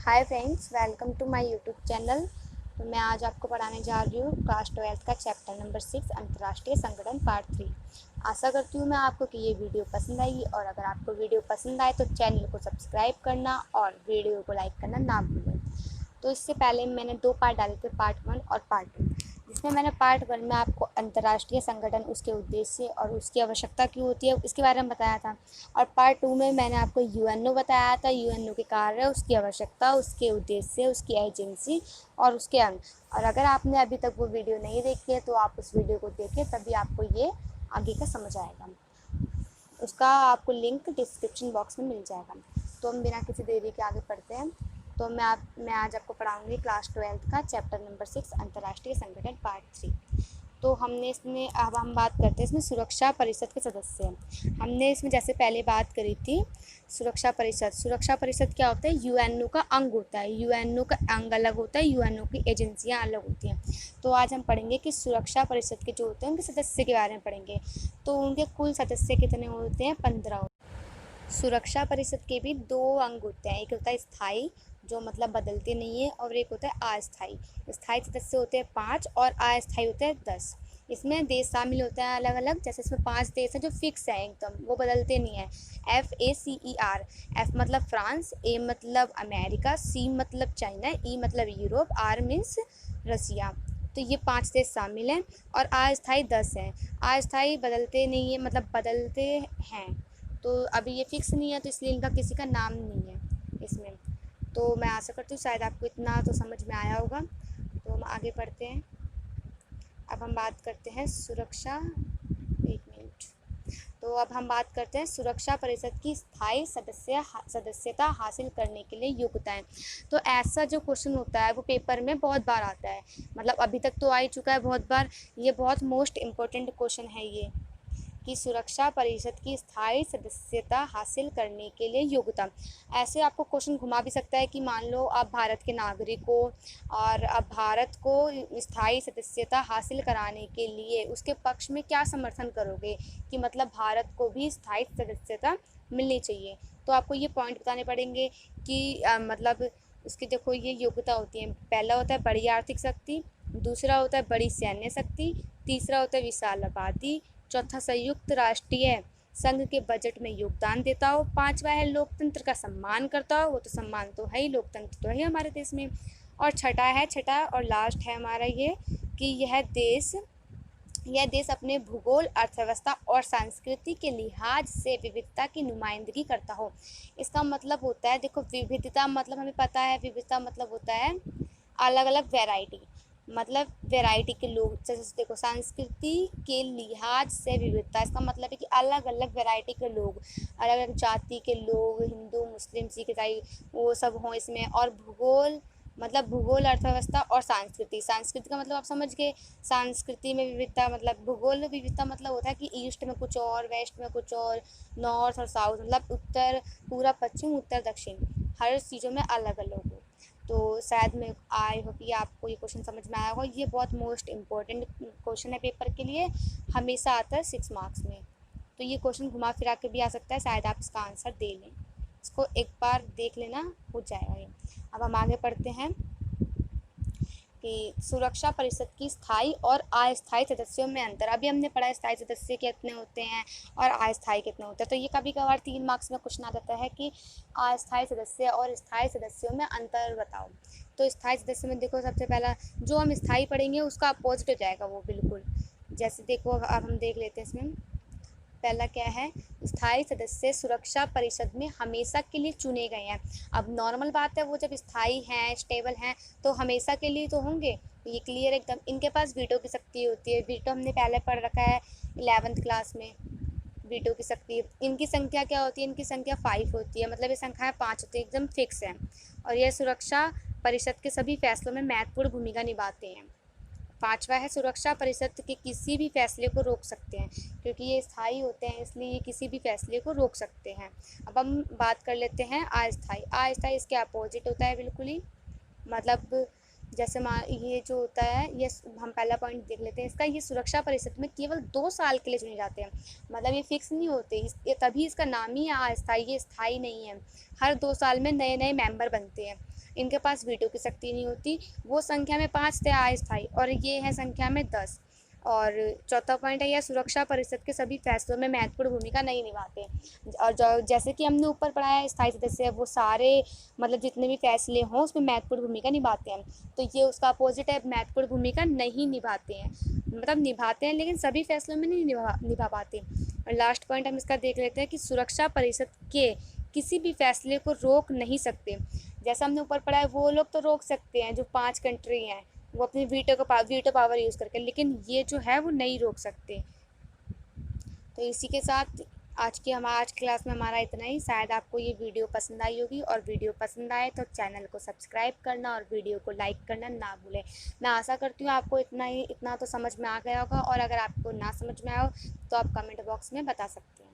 Hi friends, welcome to my YouTube channel. तो मैं आज आपको पढ़ाने जा रही हूँ क्लास 12 का चैप्टर नंबर 6 अंतर्राष्ट्रीय संगठन पार्ट 3। आशा करती हूँ मैं आपको कि ये वीडियो पसंद आएगी, और अगर आपको वीडियो पसंद आए तो चैनल को सब्सक्राइब करना और वीडियो को लाइक करना ना भूलें। तो इससे पहले मैंने 2 पार्ट डाले थे, पार्ट 1 और पार्ट 2, जिसमें मैंने पार्ट 1 में आपको अंतर्राष्ट्रीय संगठन, उसके उद्देश्य और उसकी आवश्यकता क्यों होती है इसके बारे में बताया था। और पार्ट 2 में मैंने आपको यूएनओ बताया था, यूएनओ के कार्य, उसकी आवश्यकता, उसके उद्देश्य, उसकी एजेंसी और उसके अंग। और अगर आपने अभी तक वो वीडियो नहीं देखी है तो आप उस वीडियो को देखें, तभी आपको ये आगे का समझ आएगा। उसका आपको लिंक डिस्क्रिप्शन बॉक्स में मिल जाएगा। तो हम बिना किसी देरी के आगे पढ़ते हैं। तो मैं आज आपको पढ़ाऊँगी क्लास 12 का चैप्टर नंबर 6 अंतर्राष्ट्रीय संगठन पार्ट 3। तो हमने इसमें अब हम बात करते हैं इसमें सुरक्षा परिषद के सदस्य। हमने इसमें जैसे पहले बात करी थी सुरक्षा परिषद क्या होता है? यूएनओ का अंग होता है। यूएनओ का अंग अलग होता है, यूएनओ की एजेंसियां अलग होती हैं। तो आज हम पढ़ेंगे कि सुरक्षा परिषद के जो होते हैं उनके सदस्य के बारे में पढ़ेंगे। तो उनके कुल सदस्य कितने होते हैं? 15। सुरक्षा परिषद के भी 2 अंग होते हैं, एक होता है स्थायी, जो मतलब बदलते नहीं है, और एक होता है अस्थायी। स्थायी सदस्य होते हैं 5 और अस्थायी होते हैं 10। इसमें देश शामिल होते हैं अलग अलग, जैसे इसमें 5 देश हैं जो फिक्स हैं एकदम, वो बदलते नहीं हैं। FACER, F मतलब फ्रांस, A मतलब अमेरिका, C मतलब चाइना, E मतलब यूरोप, R मीन्स रसिया। तो ये 5 देश शामिल हैं। और अस्थायी 10 हैं। अस्थायी बदलते नहीं है, मतलब बदलते हैं, तो अभी ये फिक्स नहीं है, तो इसलिए इनका किसी का नाम नहीं है इसमें। तो मैं आशा करती हूँ शायद आपको इतना तो समझ में आया होगा। तो हम आगे बढ़ते हैं। अब हम बात करते हैं सुरक्षा, एक मिनट। तो अब हम बात करते हैं सुरक्षा परिषद की स्थायी सदस्यता हासिल करने के लिए योग्यताएं। तो ऐसा जो क्वेश्चन होता है वो पेपर में बहुत बार आता है, मतलब अभी तक तो आ ही चुका है बहुत बार। ये बहुत मोस्ट इम्पोर्टेंट क्वेश्चन है ये, कि सुरक्षा परिषद की स्थायी सदस्यता हासिल करने के लिए योग्यता। ऐसे आपको क्वेश्चन घुमा भी सकता है कि मान लो आप भारत के नागरिक हो और अब भारत को स्थायी सदस्यता हासिल कराने के लिए उसके पक्ष में क्या समर्थन करोगे, कि मतलब भारत को भी स्थायी सदस्यता मिलनी चाहिए। तो आपको ये पॉइंट बताने पड़ेंगे कि मतलब उसकी देखो ये योग्यता होती है। पहला होता है बड़ी आर्थिक शक्ति, दूसरा होता है बड़ी सैन्य शक्ति, तीसरा होता है विशाल आबादी, चौथा संयुक्त राष्ट्रीय संघ के बजट में योगदान देता हो, पांचवा है लोकतंत्र का सम्मान करता हो, वो तो सम्मान तो है ही, लोकतंत्र तो है हमारे देश में। और छठा और लास्ट है हमारा ये, कि यह देश अपने भूगोल, अर्थव्यवस्था और संस्कृति के लिहाज से विविधता की नुमाइंदगी करता हो। इसका मतलब होता है, देखो विविधता मतलब हमें पता है, विविधता मतलब होता है अलग अलग वैरायटी, मतलब वैरायटी के लोग। जैसे देखो संस्कृति के लिहाज से विविधता, इसका मतलब है कि अलग अलग वैरायटी के लोग, अलग अलग जाति के लोग, हिंदू मुस्लिम सिख ईसाई वो सब हों इसमें। और भूगोल मतलब भूगोल, अर्थव्यवस्था और संस्कृति का मतलब आप समझ गए। संस्कृति में विविधता मतलब, भूगोल में विविधता मतलब होता है कि ईस्ट में कुछ और, वेस्ट में कुछ और, नॉर्थ और साउथ मतलब उत्तर, पूरा पश्चिम, उत्तर दक्षिण, हर चीज़ों में अलग अलग हो। तो शायद मैं आई होप कि आपको ये क्वेश्चन समझ में आया होगा। ये बहुत मोस्ट इम्पोर्टेंट क्वेश्चन है पेपर के लिए, हमेशा आता है 6 मार्क्स में। तो ये क्वेश्चन घुमा फिरा के भी आ सकता है, शायद आप इसका आंसर दे लें। इसको एक बार देख लेना, हो जाएगा ये। अब हम आगे पढ़ते हैं कि सुरक्षा परिषद की स्थायी और अस्थायी सदस्यों में अंतर। अभी हमने पढ़ा स्थायी सदस्य कितने होते हैं और अस्थायी कितने होते हैं। तो ये कभी कभार 3 मार्क्स में क्वेश्चन आ जाता है कि अस्थायी सदस्य और स्थायी सदस्यों में अंतर बताओ। तो स्थायी सदस्य में देखो, सबसे पहला जो हम स्थायी पढ़ेंगे उसका अपोजिट हो जाएगा वो बिल्कुल। जैसे देखो अब हम देख लेते हैं इसमें। पहला क्या है? स्थायी सदस्य सुरक्षा परिषद में हमेशा के लिए चुने गए हैं। अब नॉर्मल बात है, वो जब स्थायी हैं, स्टेबल हैं, तो हमेशा के लिए तो होंगे, ये क्लियर एकदम। इनके पास वीटो की शक्ति होती है, वीटो हमने पहले पढ़ रखा है 11th क्लास में। वीटो की शक्ति, इनकी संख्या क्या होती है? इनकी संख्या 5 होती है, मतलब ये संख्याएं 5 होती है, एकदम फिक्स है। और यह सुरक्षा परिषद के सभी फैसलों में महत्वपूर्ण भूमिका निभाते हैं। पांचवा है सुरक्षा परिषद के किसी भी फैसले को रोक सकते हैं, क्योंकि ये स्थायी होते हैं इसलिए ये किसी भी फैसले को रोक सकते हैं। अब हम बात कर लेते हैं अस्थायी। अस्थायी इसके अपोजिट होता है बिल्कुल ही, मतलब जैसे ये जो होता है, ये हम पहला पॉइंट देख लेते हैं इसका। ये सुरक्षा परिषद में केवल 2 साल के लिए चुने जाते हैं, मतलब ये फिक्स नहीं होते। ये तभी इसका नाम ही है अस्थायी, ये स्थायी नहीं है। हर 2 साल में नए नए मेंबर बनते हैं। इनके पास वीटो की शक्ति नहीं होती। वो संख्या में 5 थे अस्थायी, और ये है संख्या में 10। और चौथा पॉइंट है, यह सुरक्षा परिषद के सभी फैसलों में महत्वपूर्ण भूमिका नहीं निभाते। और जो जैसे कि हमने ऊपर पढ़ा है, स्थायी सदस्य वो सारे मतलब जितने भी फैसले हों उसमें महत्वपूर्ण भूमिका निभाते हैं। तो ये उसका अपोजिट है, महत्वपूर्ण भूमिका नहीं निभाते हैं, मतलब निभाते हैं लेकिन सभी फैसलों में नहीं निभा पाते। और लास्ट पॉइंट हम इसका देख लेते हैं कि सुरक्षा परिषद के किसी भी फैसले को रोक नहीं सकते। जैसा हमने ऊपर पढ़ा है, वो लोग तो रोक सकते हैं जो 5 कंट्री हैं, वो अपनी वीटो पावर यूज़ करके, लेकिन ये जो है वो नहीं रोक सकते। तो इसी के साथ आज की क्लास में हमारा इतना ही। शायद आपको ये वीडियो पसंद आई होगी, और वीडियो पसंद आए तो चैनल को सब्सक्राइब करना और वीडियो को लाइक करना ना भूलें। मैं आशा करती हूँ आपको इतना तो समझ में आ गया होगा, और अगर आपको ना समझ में आया हो तो आप कमेंट बॉक्स में बता सकते हैं।